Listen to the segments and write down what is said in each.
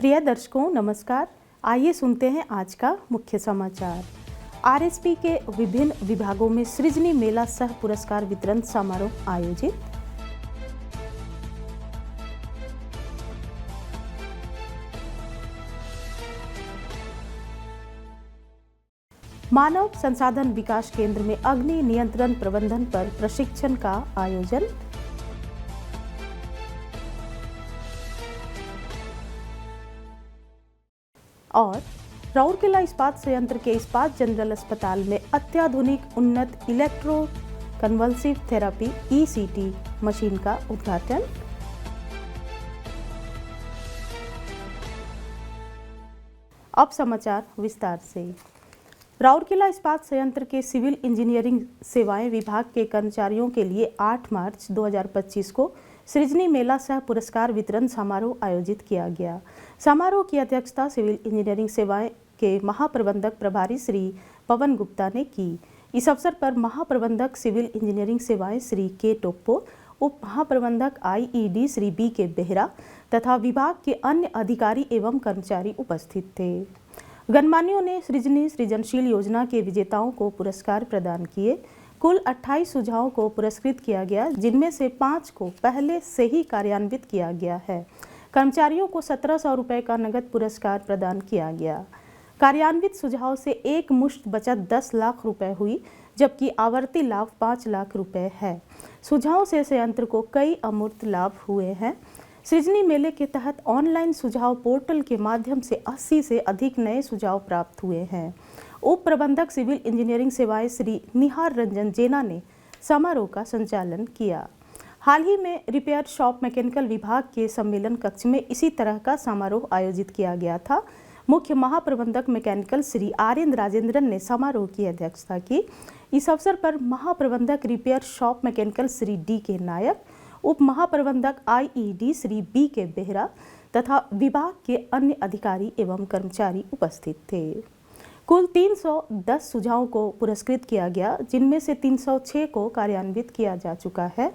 प्रिय दर्शकों नमस्कार। आइए सुनते हैं आज का मुख्य समाचार। आरएसपी के विभिन्न विभागों में सृजनी मेला सह पुरस्कार वितरण समारोह आयोजित। मानव संसाधन विकास केंद्र में अग्नि नियंत्रण प्रबंधन पर प्रशिक्षण का आयोजन। और राउरकेला इस्पात संयंत्र के इस्पात जनरल अस्पताल में अत्याधुनिक उन्नत electro convulsive therapy ECT machine का उद्घाटन। अब समाचार विस्तार से। राउरकेला इस्पात संयंत्र के सिविल इंजीनियरिंग सेवाएं विभाग के कर्मचारियों के लिए 8 मार्च 2025 को सृजनी मेला सह पुरस्कार वितरण समारोह आयोजित किया गया। समारोह की अध्यक्षता सिविल इंजीनियरिंग सेवाएं के महाप्रबंधक प्रभारी श्री पवन गुप्ता ने की। इस अवसर पर महाप्रबंधक सिविल इंजीनियरिंग सेवाएं श्री के टोप्पो, उप महाप्रबंधक आईईडी श्री बी के बेहरा तथा विभाग के अन्य अधिकारी एवं कर्मचारी उपस्थित थे। गणमान्यों ने सृजनी सृजनशील योजना के विजेताओं को पुरस्कार प्रदान किए। कुल 28 सुझावों को पुरस्कृत किया गया, जिनमें से 5 को पहले से ही कार्यान्वित किया गया है। कर्मचारियों को 1700 रुपये का नगद पुरस्कार प्रदान किया गया। कार्यान्वित सुझाव से एक मुश्त बचत 10 लाख रुपए हुई, जबकि आवर्ती लाभ 5 लाख रुपए है। सुझाव से संयंत्र को कई अमूर्त लाभ हुए हैं। सृजनी मेले के तहत ऑनलाइन सुझाव पोर्टल के माध्यम से 80 से अधिक नए सुझाव प्राप्त हुए हैं। उप प्रबंधक सिविल इंजीनियरिंग सेवाएं श्री निहार रंजन जेना ने समारोह का संचालन किया। हाल ही में रिपेयर शॉप मैकेनिकल विभाग के सम्मेलन कक्ष में इसी तरह का समारोह आयोजित किया गया था। मुख्य महाप्रबंधक मैकेनिकल श्री आर्यन राजेंद्रन ने समारोह की अध्यक्षता की। इस अवसर पर महाप्रबंधक repair shop mechanical Shri D के नायक, उप महाप्रबंधक आईईडी श्री बी के बेहरा तथा विभाग के अन्य अधिकारी एवं कर्मचारी उपस्थित थे। कुल 310 सुझावों को पुरस्कृत किया गया, जिनमें से 306 को कार्यान्वित किया जा चुका है।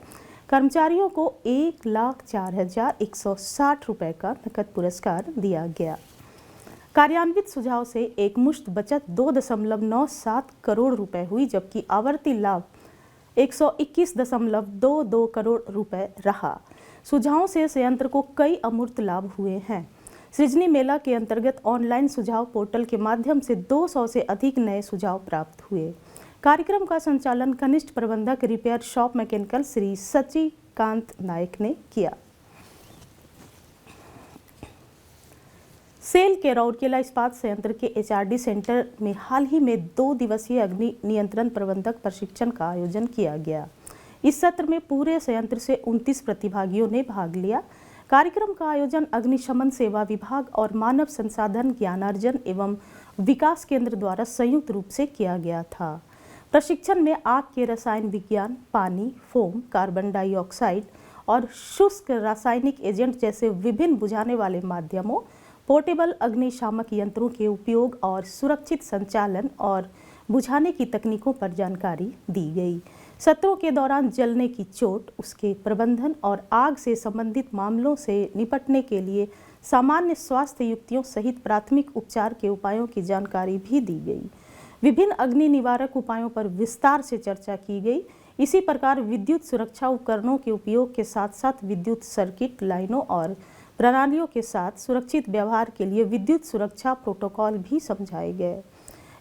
कर्मचारियों को 1,04,160 रुपये का नकद पुरस्कार दिया गया। कार्यान्वित सुझाव से एक मुश्त बचत 2.97 करोड़ रुपए हुई, जबकि आवर्ती लाभ 121.22 करोड़ रुपए रहा। सुझावों से संयंत्र को कई अमूर्त लाभ हुए हैं। सृजनी मेला के अंतर्गत ऑनलाइन सुझाव पोर्टल के माध्यम से 200 से अधिक नए सुझाव प्राप्त हुए। कार्यक्रम का संचालन कनिष्ठ प्रबंधक रिपेयर शॉप मैकेनिकल श्री सचिकांत नायक ने किया। सेल के राउरकेला इस्पात संयंत्र के एचआरडी सेंटर में हाल ही में 2 दिवसीय अग्नि नियंत्रण प्रबंधक प्रशिक्षण का आयोजन किया गया। इस सत्र में पूरे संयंत्र से 29 प्रतिभागियों ने भाग लिया। कार्यक्रम का आयोजन अग्निशमन सेवा विभाग और मानव संसाधन ज्ञानार्जन एवं विकास केंद्र द्वारा संयुक्त रूप से किया गया था। प्रशिक्षण में आग के रसायन विज्ञान, पानी, फोम, कार्बन डाइऑक्साइड और शुष्क रासायनिक एजेंट जैसे विभिन्न बुझाने वाले माध्यमों, पोर्टेबल अग्निशामक यंत्रों के उपयोग और सुरक्षित संचालन और बुझाने की तकनीकों पर जानकारी दी गई। सत्रों के दौरान जलने की चोट, उसके प्रबंधन और आग से संबंधित मामलों से निपटने के लिए सामान्य स्वास्थ्य युक्तियों सहित प्राथमिक उपचार के उपायों की जानकारी भी दी गई। विभिन्न अग्नि निवारक उपायों पर विस्तार से चर्चा की गई। इसी प्रकार विद्युत सुरक्षा उपकरणों के उपयोग के साथ साथ विद्युत सर्किट लाइनों और प्रणालियों के साथ सुरक्षित व्यवहार के लिए विद्युत सुरक्षा प्रोटोकॉल भी समझाए गए।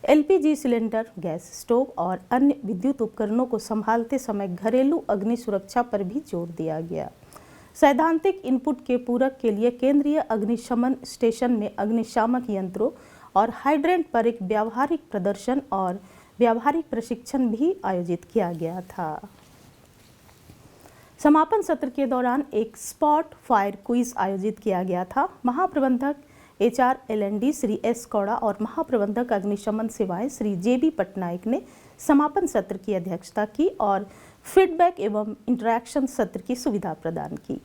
एलपीजी सिलेंडर, गैस स्टोव और अन्य विद्युत उपकरणों को संभालते समय घरेलू अग्नि सुरक्षा पर भी जोर दिया गया। सैद्धांतिक इनपुट के पूरक के लिए केंद्रीय अग्निशमन स्टेशन में अग्निशामक यंत्रों और हाइड्रेंट पर एक व्यावहारिक प्रदर्शन और व्यावहारिक प्रशिक्षण भी आयोजित किया गया था। समापन सत्र के दौरान एक स्पॉट फायर क्विज आयोजित किया गया था। महाप्रबंधक एचआर एलएनडी श्री एस कौड़ा और महाप्रबंधक अग्निशमन सेवाएं श्री जेबी पटनायक ने समापन सत्र की अध्यक्षता की और फीडबैक एवं इंटरैक्शन सत्र की सुविधा प्रदान की।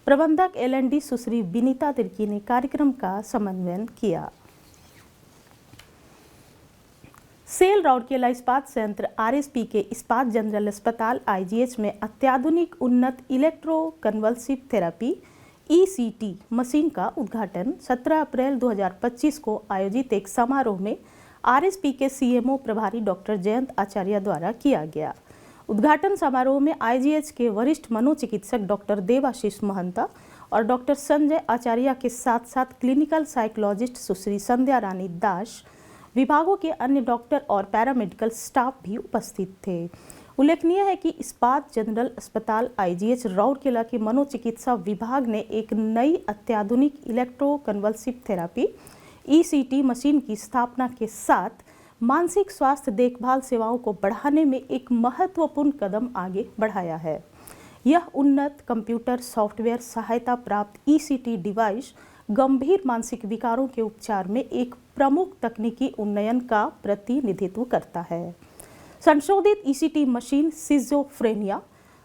प्रबंधक एलएनडी सुश्री विनीता तिर्की ने कार्यक्रम का समन्वयन किया। सेल राउरकेला इस्पात संयंत्र आरएसपी के इस्पात जनरल अस्पताल आईजीएच में अत्याधुनिक उन्नत electro convulsive therapy ECT machine का उद्घाटन 17 अप्रैल 2025 को आयोजित एक समारोह में RSP के CMO प्रभारी डॉक्टर जयंत आचार्य द्वारा किया गया। उद्घाटन समारोह में IGH के वरिष्ठ मनोचिकित्सक डॉक्टर देवाशीष महंता और डॉक्टर संजय आचार्य के साथ साथ क्लिनिकल साइकोलॉजिस्ट सुश्री संध्या रानी दास, विभागों के अन्य डॉक्टर और पैरामेडिकल स्टाफ भी उपस्थित थे। उल्लेखनीय है कि इस्पात जनरल अस्पताल IGH राउरकेला के मनोचिकित्सा विभाग ने एक नई अत्याधुनिक इलेक्ट्रोकन्वल्सिव थेरेपी ECT मशीन की स्थापना के साथ मानसिक स्वास्थ्य देखभाल सेवाओं को बढ़ाने में एक महत्वपूर्ण कदम आगे बढ़ाया है। यह उन्नत कंप्यूटर सॉफ्टवेयर सहायता प्राप्त ECT डिवाइस गंभीर मानसिक विकारों के उपचार में एक प्रमुख तकनीकी उन्नयन का प्रतिनिधित्व करता है। संशोधित ECT मशीन सिजोफ्रेनिया,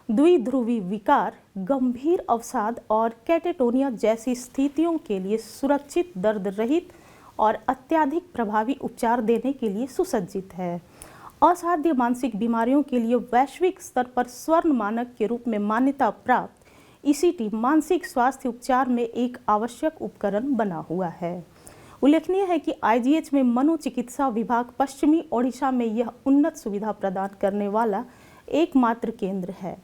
द्विध्रुवी विकार, गंभीर अवसाद और कैटेटोनिया जैसी स्थितियों के लिए सुरक्षित, दर्द रहित और अत्यधिक प्रभावी उपचार देने के लिए सुसज्जित है। असाध्य मानसिक बीमारियों के लिए वैश्विक स्तर पर स्वर्ण मानक के रूप में मान्यता प्राप्त ECT मानसिक स्वास्थ्य उपचार में एक आवश्यक उपकरण बना हुआ है। उल्लेखनीय है कि IGH में मनोचिकित्सा विभाग पश्चिमी ओडिशा में यह उन्नत सुविधा प्रदान करने वाला एकमात्र केंद्र है।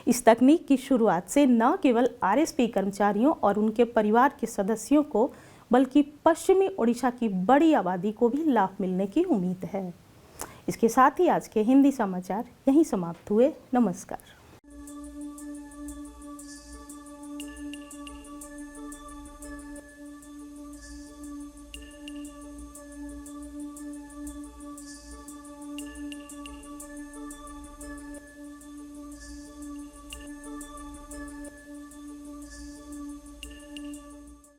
इस तकनीक की शुरुआत से न केवल RSP कर्मचारियों और उनके परिवार के सदस्यों को बल्कि पश्चिमी ओडिशा की बड़ी आबादी को भी लाभ मिलने की उम्मीद है। इसके साथ ही आज के हिंदी समाचार यहीं समाप्त हुए। नमस्कार।